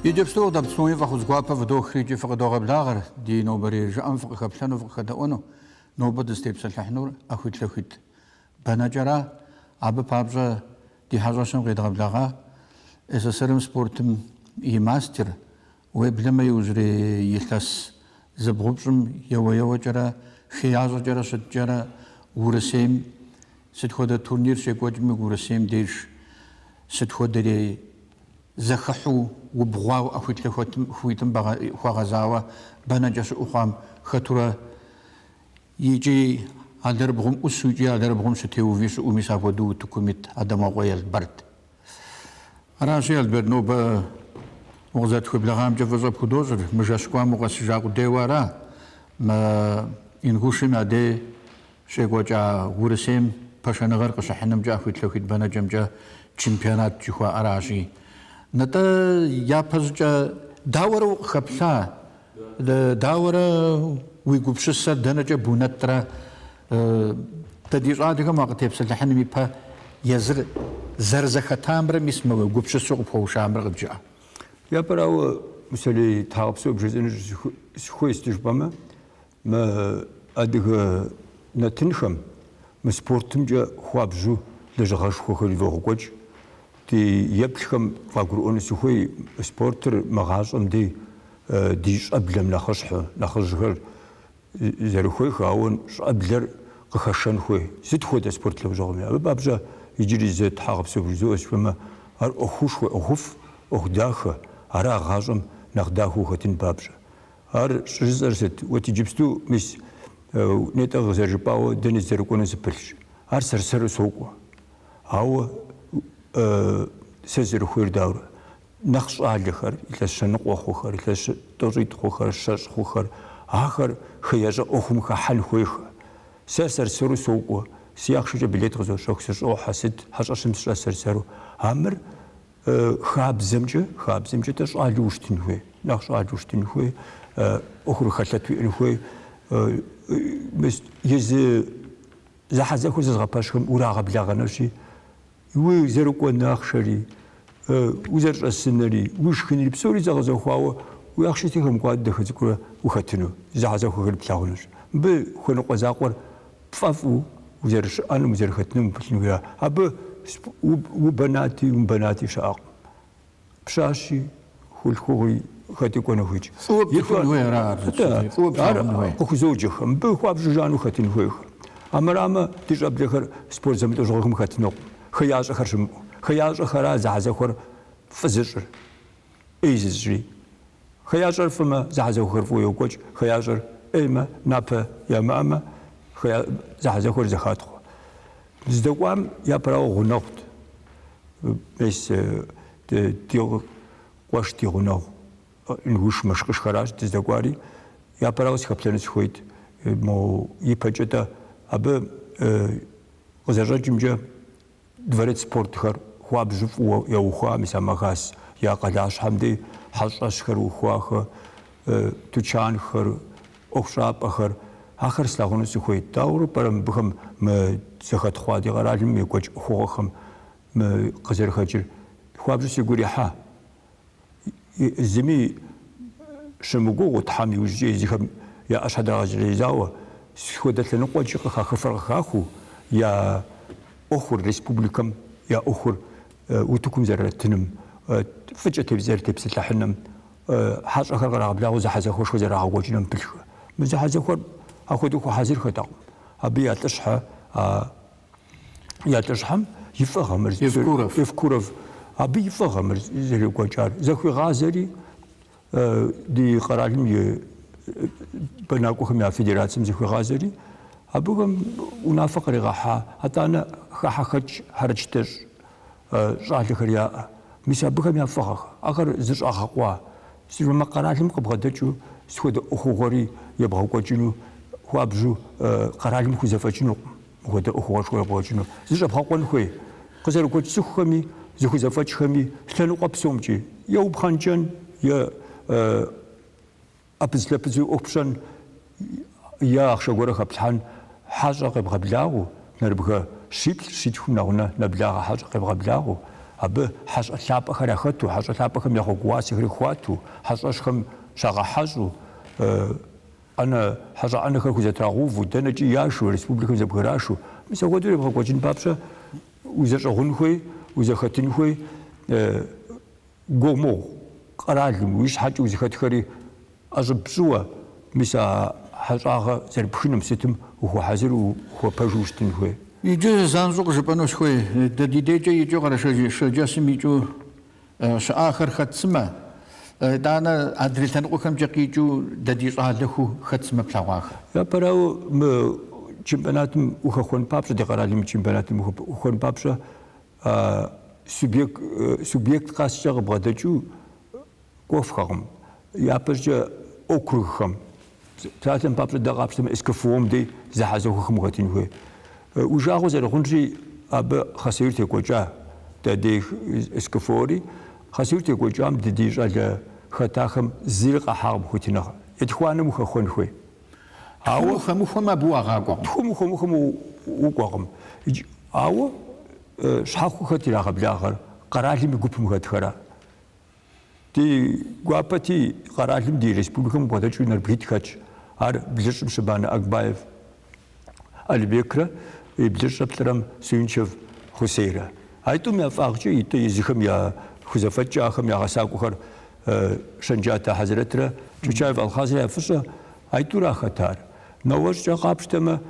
Иджыпсту дапсуи фахузгуапа вдохричи факадогаблагар ди нобари жан факаплану факадаону нобад степсалахнур ахутлахит банаджара абы пабжа ди хажашам гыдагаблага эсэсэрым спортым и мастер уеблема южри илас забгубжым ява-ява-жара хияза-жара шыджара урасем сытхода турнир шекоджми урасем дейш сытходари زخحو وبغواو أخوت خويتم بغا خواغزاوا بنجس أخام خطرة يجي على بغم أسوجي على بغم ستيو فيس ومسافو دو تكمت عدم غوي البرد راسي البرنو با مغزات خبلغام جفزا بخدوزر مجاسكوا مغسجاق ديوارا ما إنغوشي ما دي شيقوا جا غورسيم باشانغار قشحنم جا أخوت لخوت بنجم جا چمپيانات جخوا أراشي نتا يا بزجا داورو خبلا داورا ويقبشسر دنجا بونترا تدير عادك ما قتيب سلحن ميبا يزر زرزخ تامر ميسمو ويقبشسو بخوشامر غبجا يا براو مسالي تاغبسو بجزن خويستش بما ما ادغ نتنخم مسبورتم جا خوابجو لجغاش خوخلي فوقوج دي يبلخم فاقرؤون سخوي سبورتر مغاشم دي ديش أبلم نخشغر زرخوي خاون أبلر قخشن خوي زد خود سبورت لو جغمي أبابجا يجري زد حاقب سبرزو اسفما هر أخوش خوي أخوف أخداخ هرا غاشم نخداخو ختن بابجا هر شزر زد وتجيبستو مس نتا غزر باو دني زركون سبلش هر سرسر سوقوا هاو سزر خوير داور نقش عليخر إلا شنق وخوخر إلا توريد خوخر شاش خوخر آخر خياجة أخم خحل خويخ سرسر سرو سوقو سياق شجع بليت غزو شوكسش أو حسد حش أشمس سرسر سرو عمر خاب زمجة تش علوشتين خوي نقش علوشتين خوي أخر خلت وين خوي بس يز زحزة خوز غباشهم وراغب لاغناشي وي زرقوا ناخشري وزر السنري وش خني بسوري زغزو خواو ويخشتيهم قاد دخزكوا وختنو زعزو خل بلاغنش بخنو قزاقور بفافو وزرش انا وزر ختنو بشنويا اب وبناتي شاق بشاشي خل خوي ختيكونو هيج يكون ويرا اخو زوجهم بخواب جانو ختن هوي امرامه تجاب لخر سبورت زمتو جوهم ختنو خياج خرشم خياج خرا زعزخر فزجر ايزجري خياج فما زعزخر فو يوكوج خياج ايما نابا يا ماما خيا زعزخر زخاتخ زدوام يا براو غنوت بس ديو واش دي غنو نوش مشقش خراج تزدواري يا براو سكابلنس خويت مو يبجتا اب وزرجمجا دفرت سبورتخر خواب جف يوخوا مسامخاس يا قلاش حمدي حشاشخر وخواخ توچانخر اوخشابخر اخر سلاغون سخوي داور برم بخم ما زخت خوادي غرالم يكوج خوخم ما قزر خجر خواب جس يقولي ها زمي شمغو تحمي وجي زخم يا اشهد راجل زاو سخودت لنقوج خخفر خاخو يا أخر ريسبوبليكم يا أخر وتكم زرتنم فجأة بزرت بسلحنم حاج آخر غراب لا وز حزة خوش وزر عوجنم بلخ مز حزة خور أخذوك حزر خدام أبي يتشح يتشحم يفهم يفكرف أبي يفهم زر وجار زخي غازري دي قرارم بناكوهم يا فيدراسيم زخي غازري أبوهم ونافق رغاحة حتى أنا خاخج هرجتر شاهد خرياء مسابقة من فخخ أخر زج أخوا سير ما قرالهم قبضتشو سود أخوغري يبغوا قجنو هو أبجو قرالهم خزفتشنو هو ده أخوغر شو يبغوا قجنو زج أبغوا قن خوي قزر قج سخمي زخ زفتش خمي ثلو قبسومجي يا وبخنجن يا أبز لبزو أوبشن يا أخشى غورة خبزان حاجة قبل بلاغو نربغ شيت شيتهم نغنا نبلاغ حاجة قبل بلاغو абы хьэщӏэ лъапӏэхэр яхэту, хьэщӏэ лъапӏэхэм ягъуэгуасэхэр хуату, хьэщӏэщхэм щагъэхьэщӏу, хьэщӏэ ӏэнэхэр хузэтрагъэуву, дэнэкӏи яшу, республикэм зэбгырашу, мис апхуэдэу ебгъэкӏуэкӏын папщӏэ узэщӏэгъун хуей, узэхэтын хуей, гугъу мыгъу къэралым уи щхьэкӏэ узэхэтхэри ӏэщӏыб-пщӏыуэ, мис а хьэщӏагъэ зэрыпхыным сытым ухуэхьэзыр, ухуэпэжу ущытын хуей. Иджы занщӏэу къыжыпӏэну схуей, ди дежкӏэ икӏыу къэрэшэджэсым икӏыу щыӏахэр хэт сымэ, итӏанэ адрей лъэныкъуэхэмкӏэ къикӏыу ди щӏалэху хэт сымэ плъэгъуахэр? Япэрауэ мы чемпионатым ухэхуэн папщӏэ, ди къэралым чемпионатым ухэхуэн папщӏэ субъект къаскӏэ къыбгъэдэкӏыу кӏуэфхэкъым. Япэщӏкӏэ округхэм, псалъэм папщӏэ дэ къапщтэмэ СКФОм дей зэхьэзэхуэхэм угъэтын хуей. Ужагъуэ зэрыхъунщи, абы хъэсейр текӏуэкӏа, дэ дей СКФОри, хъэсейр текӏуэкӏам ди щӏалэ хэтахэм зыри къэхьа къыпхуитыныгъэ. Етхуанэм ухэхуэн хуей. Ауэ Ухуэмэ абы уагъакӏуэкъым. Тхум укӏуэкъым. Ауэ щхьэхуэ хэт ирагъэблагъэр? Къэралым и гупым хэтхэра. Ди гуапэти къэралым ди республикэм бгъэдэкӏыу Нарбрит хэтщ. Ар блыщӏым Щыбанэ Акбаев Алибекрэ, и блыщӏэ плӏырэм Сүйүнчев Хусейрэ. Айтӏум я фӏагъкӏэ итӏэ езыхэм я хузэфэкӏахэм я гъэсакӏуэхэр Шэнджатэ Хьэзрэтрэ Чучаев Алхъазрэ я фӏыщӏэ айтӏура хэтар. Науэщӏкӏэ къапщтэмэ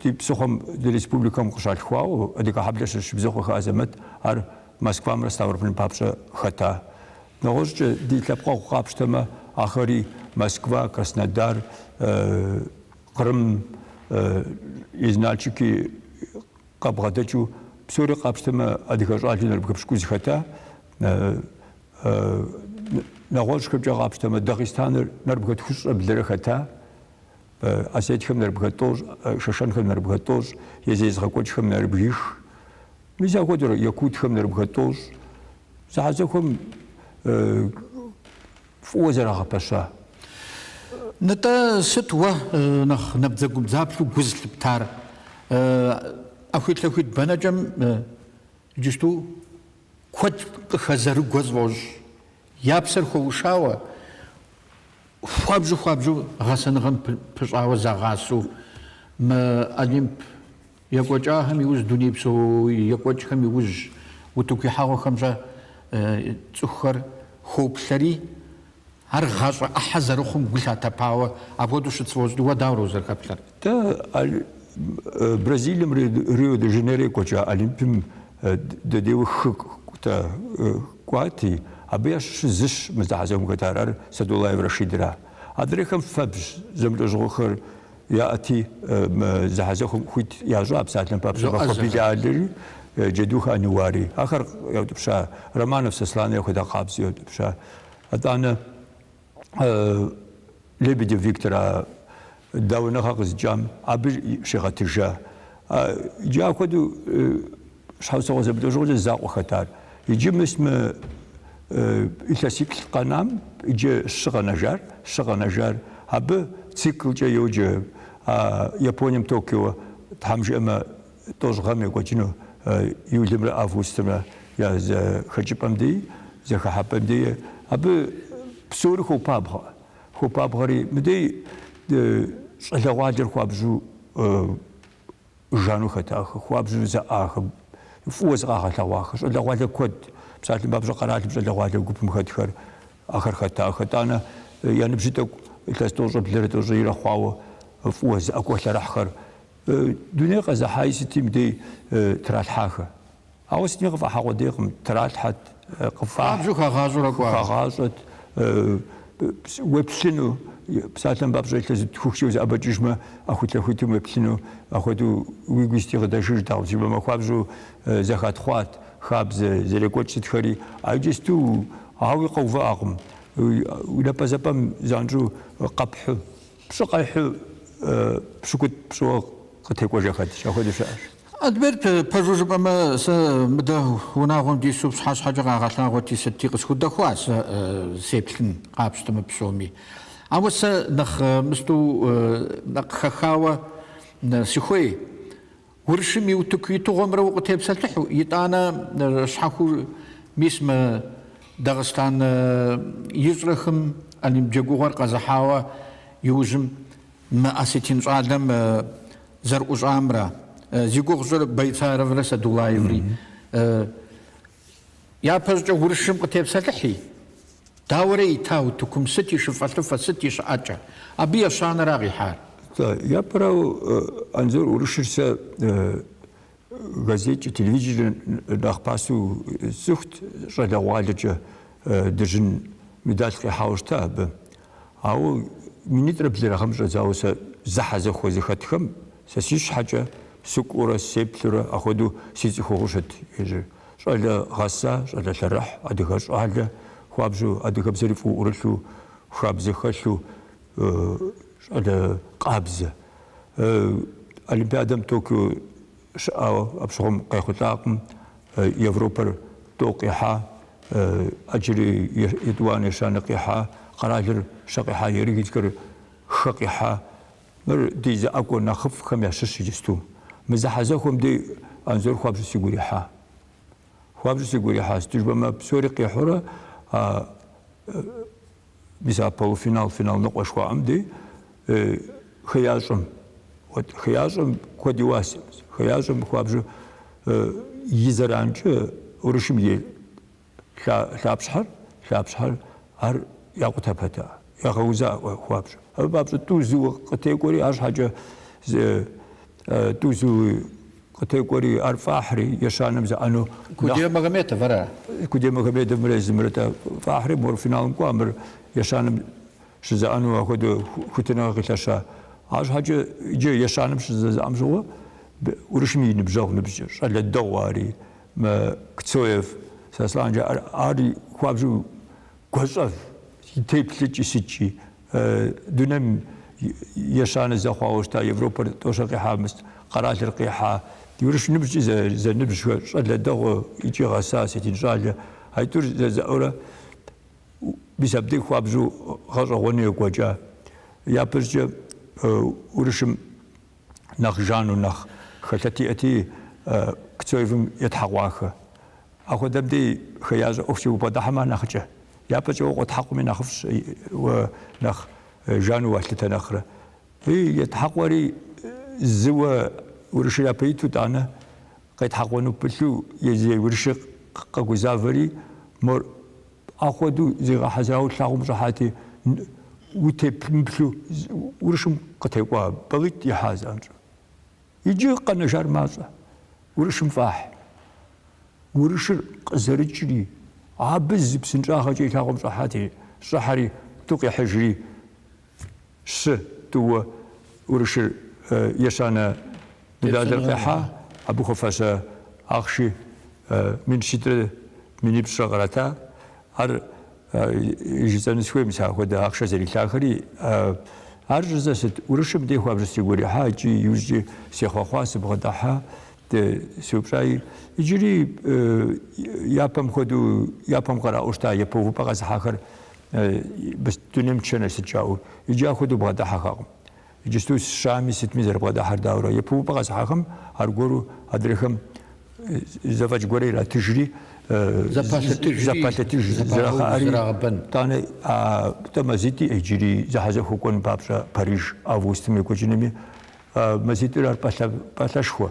ди псыхъуэм ди республикэм къыщалъхуауэ адыгэ хьэблэ щыбзыхъуэ хыӏэзэмэт, ар Москвамрэ Ставропольм папщӏэ хэта. Науэщӏкӏэ ди лъэпкъэгъу къапщтэмэ ахэри Москва, Краснодар, Крым, Изначики къэбгъэдэкӏыу псори къапщтэмэ адыгэ щӏалэу Нарбыгэпщкӏуу зыхэта. Нэгъуэщӏхэмкӏэ къапщтэмэ Дагъистаныр Нарбыгэ тхущӏрэ блэрэ хэта. Осетхэм Нарбыгэ тӏощӏ, Шэшэнхэм Нарбыгэ тӏощӏ, езы згъэкӏуэкӏхэм Нарбгих, мис апхуэдэу Якутхэм Нарбыгэ тӏощӏ. Зэхьэзэхуэм фӏыуэ зэрагъэпэща. НтӀэ сыт уэ нэхъ набдзэгубдзаплъу гу зылъыптар? Ӏэхуит-лъэхуит бэнэкӏэм иджыпсту куэд къыхэзэрыгуэ сфӏощӏ. Я псэр хуэушауэ, хуабжьу гъэсэныгъэм пыщӏауэ загъасэу, мы Олимп екӏуэкӏахэм иужь, дуней псо екӏуэкӏхэм иужь утыкуихьэгъуэхэмщӏэ цӏыхухэр хоплъэри, ар гъащӏэ ӏыхьэ зэрыхъум гу лъатэпауэ апхуэдэу щыцфӏощӏ. Уэ дауэ узэрыхэплъэр? Дэ Бразилием Рио де Жанейро екӏуэкӏа Олимпым дэдейуэ хы кӏуати, абы ящыщу зыщ мы зэхьэзэхуэм хэтар, ар Садулаев Рашидра. Адрейхэм фэбжь зэмылӏэжьыгъуэхэр яӏэти, зэхьэзэхуэм хуит ящӏа псалъэм папщӏэ Билалри, Джэдухэ Ануари. Ахэр яутӏыпща, Романов Сослан яхуэдэ къабзэ яутӏыпща. Атӏанэ Лебедев Виктор дауэныгъэ къызыкӏам абы щигъэтыжа. Иджы апхуэдэу щхьэусыгъуэ зэмылӏэжьыгъуэкӏэ закъуэ хэтар. Иджы мис мы илъэсиплӏ къэнам, иджы щы къэнэжар, абы циклкӏэ йоджэ. Японием Токио тхьэм жиӏэмэ тӏощӏ гъэм екӏуэкӏыну июлымрэ августымрэ я зэхэкӏыпӏэм дей, зэхыхьэпӏэм дей, абы псори хуопабгъэри мыдей щӏалэгъуалэр хуабжьу жану хэтахэ, хуабжьу зэӏахэ, фӏыуэ зыкъагъэлъэгъуахэ. Щӏалэгъуалэ куэд псалъэм папщӏэ къэралым щӏалэгъуалэ гупым хэтхэр ахэр хэтахэ. Итӏанэ я ныбжьы тӏэкӏу илъэс тӏощӏрэ блэрэ тӏощӏрэ ирэ хъуауэ фӏыуэ зыӏэкӏуэлъэрыхьхэр. Дунейр къэзыхьаи сыти мыдей тралъхьахэ. Ауэ сытми къыфӏэхьа къудейкъым, тралъхьэт, къыфӏагъащӏэт, уеплъыну, псалъэм папщӏэ илъэс тхухчэу зыӏэбэкӏыжмэ, ӏэхуит-лъэхуитым уеплъыну, апхуэдэу уи гуи сыти къыдэжыж, дагъужьымэ хуабжьу зэхатхъуат, хабзэ, зэрекӏуэкӏ сытхэри, иджысту ауи къэувыӏэкъым. Уи напӏэзэпӏэм занщӏэу къэпхьу, пщӏы къехьу, пщыкӏут пщӏыуэ къытекӏуэжа хэтщ, апхуэдэу щыӏэщ. Адберт пэжу жыпӏэмэ, сэ мыдэ унагъуэм дису пщхьэщхьэкӏэ къагъэлъагъуэти сыти къысхудэхуа сэ сеплъын къапщтэмэ псоми. Ауэ сэ нэхъ мысту нэхъ хэхауэ сыхуей. ورشمي وتكيتو غمرة وقتها بسلتحو يتانا شحكو باسم داغستان يزرخم اللي مجاقوغر قزحاوة يوزم ما أسيتين صادم زرقوز عمرة زيقوغ زر بيثار فرسة دولايفري يا بزجو ورشم قتها بسلتحي داوري تاو تكم ستي شفالتفة ستي شعاجة أبي أشان راغي حال يا براو أنظر ورشرسة газете, телевизор нахпасу сухт шадавалича дежин медальки хаустаб. Ау министр бзерахам жазауса захаза хозихатхам сасиш хаджа сукура сеплура аходу сизихогушат ежи. Шаля гаса, шаля шарах, адыгаш аля, хуабжу адыгабзерифу уралу, хабзехалу шаля қабза. Олимпиадам Токио أبصهم قيخطاقم يوروبر توقيحا أجري يدوان شانقيحا قراجر شقيحا يريد خقيحا مر ديزا أكو نخف كم يشش جستو مزحزاكم دي أنزور خوابش سيقوليحا خوابش سيقوليحا استجبا ما بسوري قيحورا بيسا فينال نقوى شوام دي خياشم خياشم كودي واسم خياشم خوابجو يزرانجو ورشم يل شابشحر هر ياقوتا بتا ياغوزا خوابجو بابجو توزو قتيقوري اش حاجه توزو قتيقوري ارفاحري يشانم زانو كودي مغميتا فرا كودي مغميتا مرزمرتا فاحري مور فينال كوامر يشانم شزانو اخذ ختنا غتاشا اش حاجه جي يشانم شزامجو ورشمي نبجر على الدواري ما كتسويف ساسلانجا اري خوابجو كوزاف تيبليتشي سيتشي دونم يشان زخواوشتا يوروبا توشقي حامس قرات القيحه يورش نبجي زي نبجو على الدو يجي غساسه تنجال هاي تور زاورا بسبب خوابجو خرجوني كوجا يا برج ورشم نخ جانو نخ خلتي أتي كتويفم يتحقواخ أخو دمدي خياج أختي وبدحما نخجه يا بجو قد حق من نخفش ونخ جانو وحلتا نخرة هي يتحقوري زوا ورشلا بيتو تانا قد حقونو بلو يزي ورشق قوزافري مور أخو دو زي حزراو تلاقوم جحاتي وتبلو ورشم قتيقوا بغيت يحاز أنجو يجي قنجار مازة ورشم فاح ورش زرجري عبز بسنجاها جي تاقوم صحاتي صحري توقي حجري تو ورش يشانا بلاد القيحة أبو خفاسة أخشي من شتر من يبشر غرتا هر يجزان سوي مسا خدا أخشى زي الآخري أرجع ست ورشم ده خواب رستيقولي حاجي يوجي سيخواس بغداها سوبراي يجري يابم خدو يابم قرا أشتا يبوه بقى آخر بس تنم تشنا ستجاو يجي خدو بغداها خام يجستو شامي ست ميزر بغداها داورا يبوه بقى آخر هرجورو أدريهم زواج قري لا تجري زبالتي زراعة أري تاني تمازيتي أجري زحزة حكون بابشا باريس أغسطس ميكوجينمي مازيتي رار باشا شوا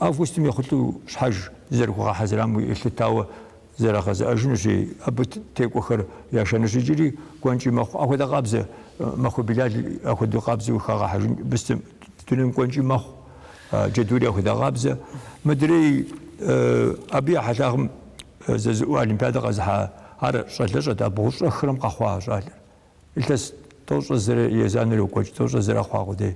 أغسطس ميخطو شحج زرقة حزرام يلتاو زراعة أجنشي أبت تيكوخر ياشانشي جري كونجي مخ أخذ قابزة مخو بلاد أخذ قابزة وخاغ حج بس تنم كونجي مخ جدولي أخذ قابزة مدري أبي حتاهم زوج أولمبياد غزها هذا شلة دابوش أخرم قخوا شال التس توش زر يزان الوقت توش زر قخوا قدي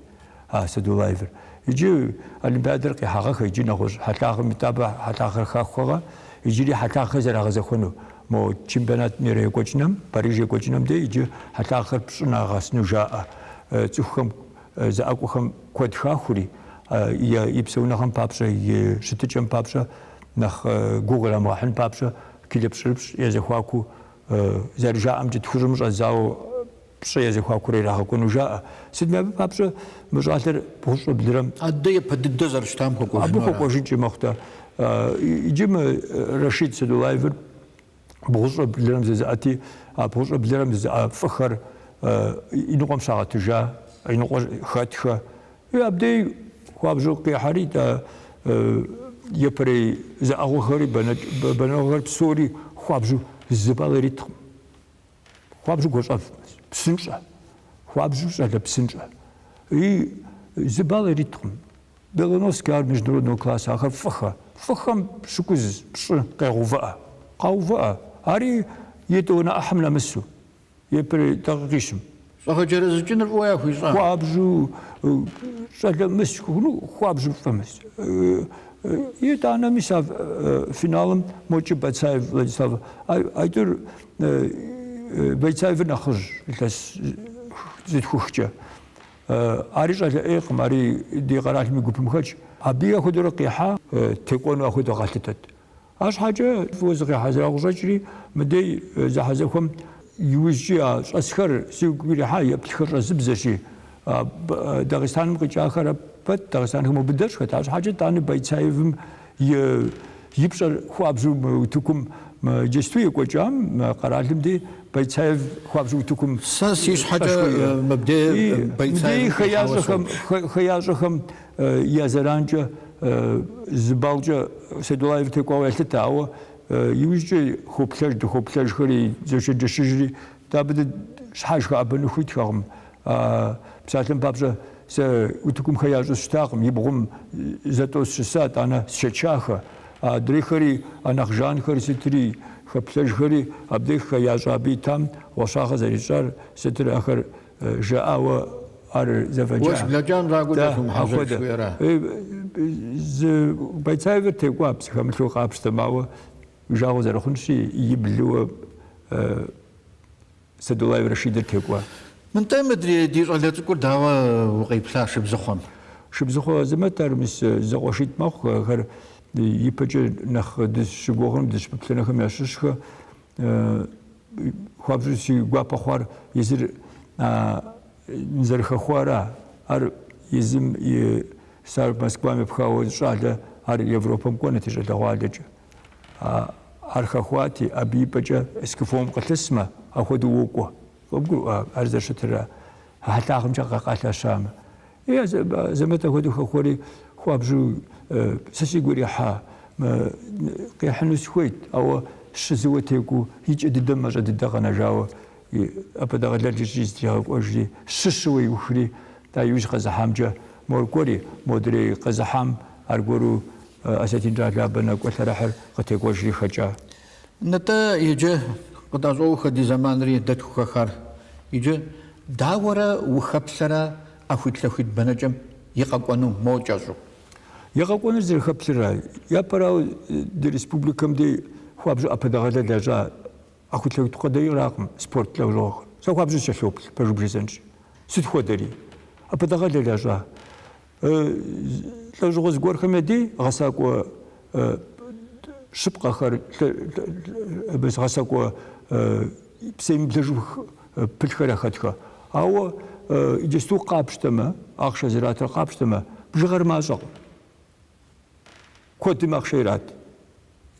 سدو لايفر يجي أولمبياد رقي حقق يجي نخش حتاهم متابع حتاخر خاخوا يجي حتاخر زر غزة خنو مو تشامبيونات ميري كوتشنام باريس كوتشنام ده يجي حتاخر بسنا غسنو جاء تخم زاكوهم كود خاخوري يبسونهم بابشة يشتجم بابشة نخ جوجل أمراحن بابشة كليب شربش يزخواكو زرجاء أمجد خرمش أزاو пщӏэ езыхуакурэ ирагъэкӏуэну жаӏэ. Сыт мыбы папщӏэ мы щӏалэр бгъущӏрэ блырэм Адэ епэ дыдэ зэрыщтам абы хуэкӏуэжыну. хуэкӏуэжынкӏэ мэхъу-тӏэ. Иджы мы Рашид Садулаевыр бгъущӏрэ блырэм зезыӏэти, а бгъущӏрэ блырэм зезыӏэ фӏыхэр и ныкъуэм щагъэтыжа, и ныкъуэ хэтхэ. Абдей хуабжьу къихьэри епэрей зэӏэгъуэхэри бэнэгъуэхэр псори хуабжьу зы балл ириткъым. Хуабжьу гуащӏэф, псынщӏэ. Хуабжьу щӏалэ псынщӏэ. И зы балл ириткъым. Белоновский ар международного класса ахэр фӏыхэ. Фӏыхэм щыкӏуз пщӏы къегъэувыӏэ. Къаувыӏэ. Ари етӏуанэ ӏыхьым нэмысу. Епэрей дакъикъищым. Щӏэгъэджэрэзыкӏыныр фӏыуэ яхуищӏа. Хуабжьу щӏалэ мыс хъуну, хуабжьу фӏы мыс. Итӏанэ мис а финалым Мочи Байцаев Владислав. Айтӏыр Байцаевыр нэхъыжь илъэс зытхухкӏэ. Ари щӏалэ ӏейкъым, ари ди къэралым и гупым хэтщ. Абы ахуэдэурэ къихьа текӏуэну ахуэдэу къалъытэрт. Арщхьэкӏэ фӏыуэ зыкъихьа зэрагъущӏэкӏри мыдей зэхьэзэхуэм иужькӏи а щӏэсхэр сигу ирихьа еплъхэр щӏэзыбзэщи. Дагъистаным къикӏахэр пэт, Дагъистанхэм мобыдэрщ хэт. Арщхьэкӏэ тӏанэ Байцаевым и пщӏэр хуабжьу утыкум джэсту екӏуэкӏам къэралым де Байцаев хуабжьу утыкум. Сэ си щхьэкӏэ мыбдей Байцаев хъеящӏэхэм я зэранкӏэ зы баллкӏэ Садулаев текӏуауэ ялъытэ, ауэ иужькӏэ хоплъэж, дыхоплъэжхэри зэщэджэщыжри дабыдэ щхьэж хэӏэбэну хуитхэкъым. Псалъэм папщӏэ сэ утыкум хъеящӏэ щытакъым, и бгъум зэтӏос щысат, ӏэнэ сыщечахэ. Адрейхэри, анахь жанхэри сытри хэплъэжхэри абдей хъеящӏэ абы итам гъуэщагъэ зэрищӏар сытыр ахэр жаӏауэ ар зэфӏэкӏа. Уэс блэкӏам загудэхум хьэжэр шхуейрэ. Байцаевыр текӏуа псыхэмылъу къапщтэмэ, ауэ жагъуэ зэрыхъунщи и блыуэ Садулаев Рашидыр текӏуа. Мынтӏэ мы ди щӏалэ цӏыкӏур дауэ укъиплъа шыбзыхъуэм? Шыбзыхъуэ зэмэт ар мис зэкъуэшитӏ мэхъу, ахэр ипэкӏэ нэхъ дыщыгугъым, дыщыпыплъэнэхэм ящыщхэ. Хуабжьу си гуапэ хъуар езыр зэрыхэхуара. Ар езым сар Москвам епхауэ щӏалэ, ар Европэм кӏуэнэт и щӏалэгъуалэкӏэ. Ар хэхуати, абы ипэкӏэ СКФОм къылъысмэ, ахуэдэу уокӏуэ. Ар зэрыщытыр хьэлъагъымкӏэ къэкъалъэщамэ. Зэмэт ахуэдэу хэхуэри хуабжьу сэ сигу ирихьа къихьыну сыхуейт, ауэ щызыуэ текӏуу икӏэ дыдэм мащӏэ дыдэ къэнэжауэ апэдэгъэлэркӏэ зытригъэкӏуэжри щыщыуэ иухри иужь къэзыхьамкӏэ моркӏуэри, модрей къэзыхьам аргуэру Асатин Джалабэ нэкӏуэлъэрыхьыр къытекӏуэжри хэкӏа. Нтӏэ иджы къыдащӏэуэ ди зэманри дэтху хэхъар. Иджы дауэрэ ухэплъэрэ ӏэхуитлъэхуит бэнэкӏэм и къэкӏуэну мокӏэщӏу? Егъэкӏуэныр зэрыхэплъырэ, япэрауэ ди республикэм де хуабжьу ӏэпэдэгъэлэ лэжьа ӏэхуитлъэхуит къуэдэиракъым спорт лэжьыгъуэхэр. Сэ хуабжьу щэлъоплъ, пэжу бжезэнщ. Сыт хуэдэри? Ӏэпэдэгъэлэ лэжьа. Лэжьыгъуэ зыгуэрхэм дей гъэсакӏуэ щыпкъэхэр, гъэсакӏуэ псэемыблэжу пылъхэр яхэтхэ. Ауэ иджысту къапщтэмэ, ахъшэ зыратыр къапщтэмэ, бжыгъэр мащӏэкъым. Куэдым ахъшэ ират.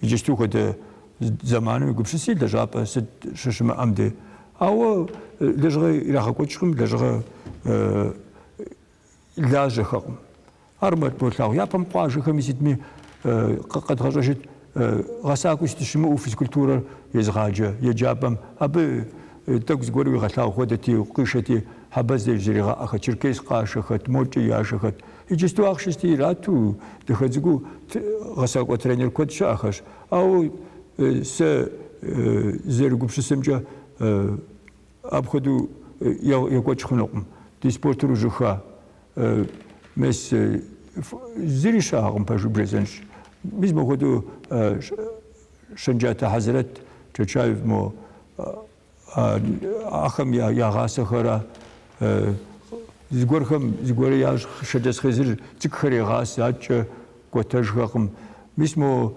Иджысту хуэдэ зэманым и гупсыси лэжьапӏэ сыт щыщымыӏэм де. Ауэ лэжьыгъэ ирагъэкӏуэкӏкъым, лэжьыгъэ лажьэхэкъым. Ар молъагъу япэм къуажэхэми ситми къэдгъэщӏэжыт гъэсакӏуи сытыщымыӏэу физкультурэр езгъаджэ еджапӏэм. Абы тӏэкӏу зыгуэр уигъэлъагъу хуэдэти, къишэти, хьэбэ зеж зэригъэӏэхэт, черкес къашэхэт, мокӏэ яшэхэт. Иджысту ахъшэсти ирату дахэ цӏыкӏуу гъэсакӏуэ тренер куэд щыӏэхэщ. Ауэ сэ зэрыгупсысэмкӏэ апхуэдэу екӏуэкӏ хъунукъым. Ди спортыр ужыха. Мис зыри щыӏэкъым, пэжу бжезэнщ. Мис махуэдэу Шэнджатэ Хьэзрэт Чачаев мо ахэм я гъасэхэрэ зыгуэрэ ящӏ шэджэсхъезыр цӏыкӏухэр егъасэ, атӏкӏэ кӏуэтэжхэкъым. Мис мо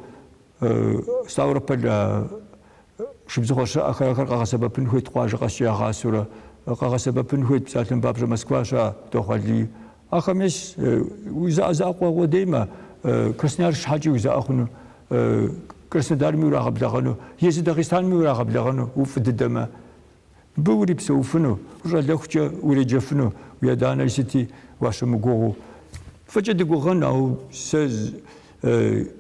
Ставрополь шыбзыгъуэ щыӏэхэр къэгъэсэбэпын хуейт къуажэ къэскӏэ ягъасэурэ къагъэсэбэпын хуейт псалъэм папщӀэ Москва ща дохъуэли. Ахэм ес узэӀэзэӀэ къуэгъуэдеймэ, Краснояр щхьэкӀи узэӀэ хъуну, Краснодарми урагъэблэгъэну, езы Дагъистанми урагъэблэгъэну, уфӀ дыдэмэ. Мыбы урипсэуфыну, ущӀэлэхукӀэ уреджэфыну, уи адэ-анэр сыти уащымыгугъу. ФӀыкӀэ дыгугъэн, ауэ сэ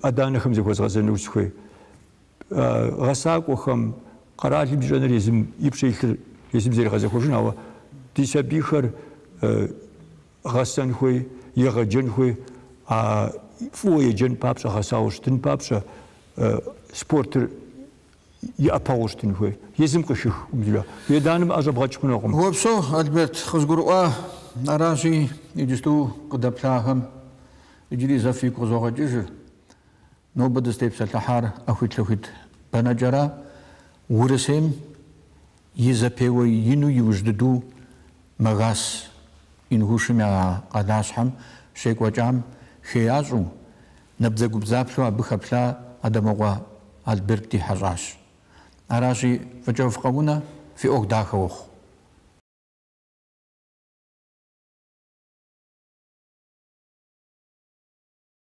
адэ-анэхэм зыхуэзгъэзэну сыхуей. ГъэсакӀуэхэм, къэралым щӀэныр езым ипщэ илъыр езым зэригъэзэхуэжын, ауэ ди сабийхэр гъэсэн хуей, егъэджэн хуей, фӀыуэ еджэн папщӀэ, гъэсауэ щытын папщӀэ, спортыр иӀэпэгъуу щытын хуей. Езым къышых умылъа. Уи адэ-анэм ӀэщӀэ бгъэкӀ хъунукъым. Уэпсэу, Альберт, къызгурыӀуа аращи иджысту къыдэплъахэм иджыри зэфи къызогъэкӀыжыр. Нобэ дызытепсэлъыхьар Ӏэхуитлъэхуит бэнэкӀэра, Урысейм и зэпеуэ ину иужь дыдэу мэгас инхушым я къалащхьэм щекӀуэкӀам хеящӀу, набдзэгубдзаплъэу абы хэплъа Адамыгъуэ Альберт дихьэщӀащ. Аращи, фӀыкӀэ фыкъэунэ, фи Ӏуэху дахэ ухъу.